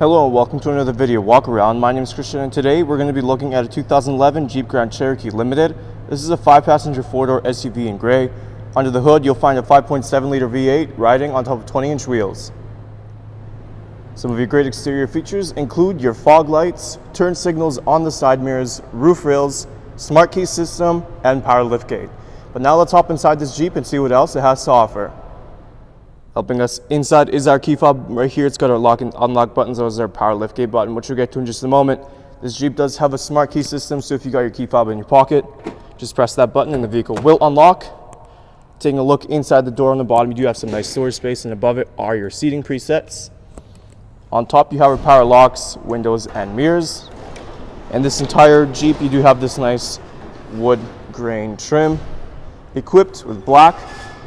Hello and welcome to another video walk around. My name is Christian and today we're going to be looking at a 2011 Jeep Grand Cherokee Limited. This is a 5-passenger 4-door SUV in gray. Under the hood you'll find a 5.7-liter V8 riding on top of 20-inch wheels. Some of your great exterior features include your fog lights, turn signals on the side mirrors, roof rails, smart key system, and power liftgate. But now let's hop inside this Jeep and see what else it has to offer. Helping us inside is our key fob right here. It's got our lock and unlock buttons. Those are our power liftgate button, which we'll get to in just a moment. This Jeep does have a smart key system, so if you got your key fob in your pocket, just press that button and the vehicle will unlock. Taking a look inside the door on the bottom, you do have some nice storage space, and above it are your seating presets. On top you have our power locks, windows, and mirrors. And this entire Jeep, you do have this nice wood grain trim, equipped with black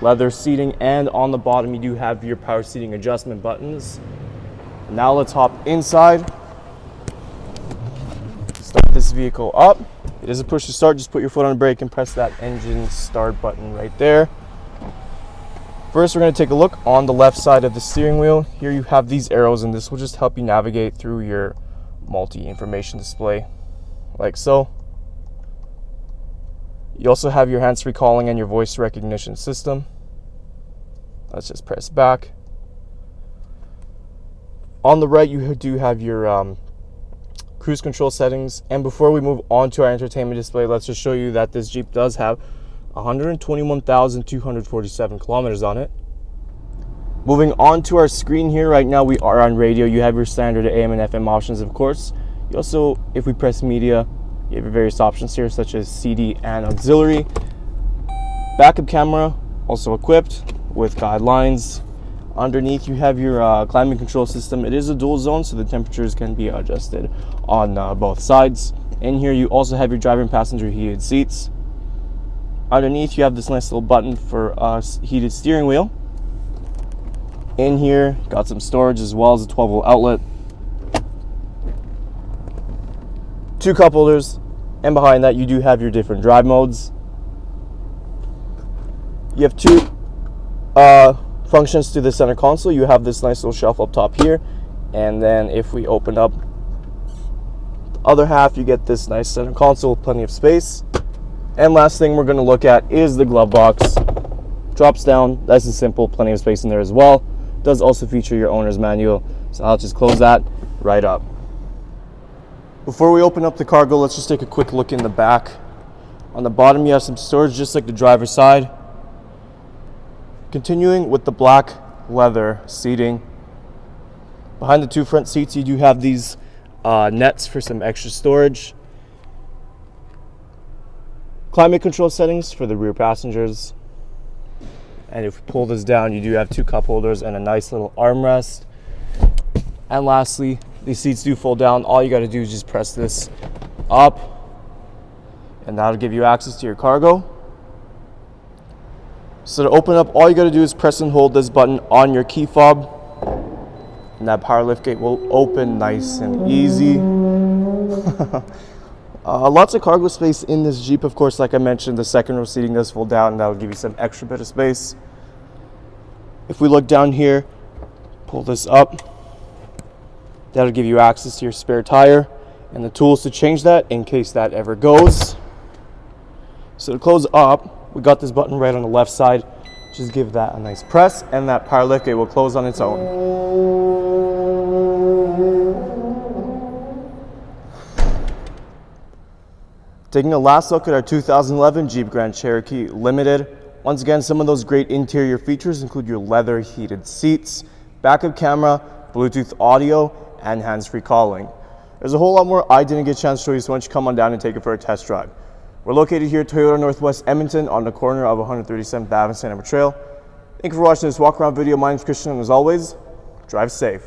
leather seating, and on the bottom you do have your power seating adjustment buttons. Now let's hop inside. Start this vehicle up. It is a push to start. Just put your foot on the brake and press that engine start button right there. First, we're going to take a look on the left side of the steering wheel. Here you have these arrows, and this will just help you navigate through your multi-information display like so. You also have your hands-free calling and your voice recognition system. Let's just press back. On the right, you do have your cruise control settings. And before we move on to our entertainment display, let's just show you that this Jeep does have 121,247 kilometers on it. Moving on to our screen here, right now we are on radio. You have your standard AM and FM options, of course. You also, if we press media, you have your various options here, such as CD and auxiliary. Backup camera, also equipped with guidelines. Underneath you have your climate control system. It is a dual zone, so the temperatures can be adjusted on both sides. In here you also have your driver and passenger heated seats. Underneath you have this nice little button for heated steering wheel. In here, got some storage as well as a 12-volt outlet. 2 cup holders, and behind that you do have your different drive modes. You have 2 functions to the center console. You have this nice little shelf up top here, and then if we open up the other half, you get this nice center console with plenty of space. And last thing we're going to look at is the glove box. Drops down, nice and simple, plenty of space in there as well. Does also feature your owner's manual, so I'll just close that right up. Before we open up the cargo, let's just take a quick look in the back. On the bottom you have some storage just like the driver's side. Continuing with the black leather seating. Behind the 2 front seats you do have these nets for some extra storage. Climate control settings for the rear passengers. And if we pull this down, you do have 2 cup holders and a nice little armrest. And lastly, these seats do fold down. All you got to do is just press this up, and that'll give you access to your cargo. So to open up, all you got to do is press and hold this button on your key fob, and that power liftgate will open nice and easy. Lots of cargo space in this Jeep. Of course, like I mentioned, the second row seating does fold down, and that'll give you some extra bit of space. If we look down here, pull this up, that'll give you access to your spare tire and the tools to change that in case that ever goes. So to close up, we got this button right on the left side. Just give that a nice press, and that power liftgate will close on its own. Taking a last look at our 2011 Jeep Grand Cherokee Limited. Once again, some of those great interior features include your leather heated seats, backup camera, Bluetooth audio, and hands-free calling. There's a whole lot more I didn't get a chance to show you, so why don't you come on down and take it for a test drive. We're located here at Toyota Northwest Edmonton on the corner of 137th Ave and St.Albert Trail. Thank you for watching this walk-around video. My name is Christian, and as always, drive safe.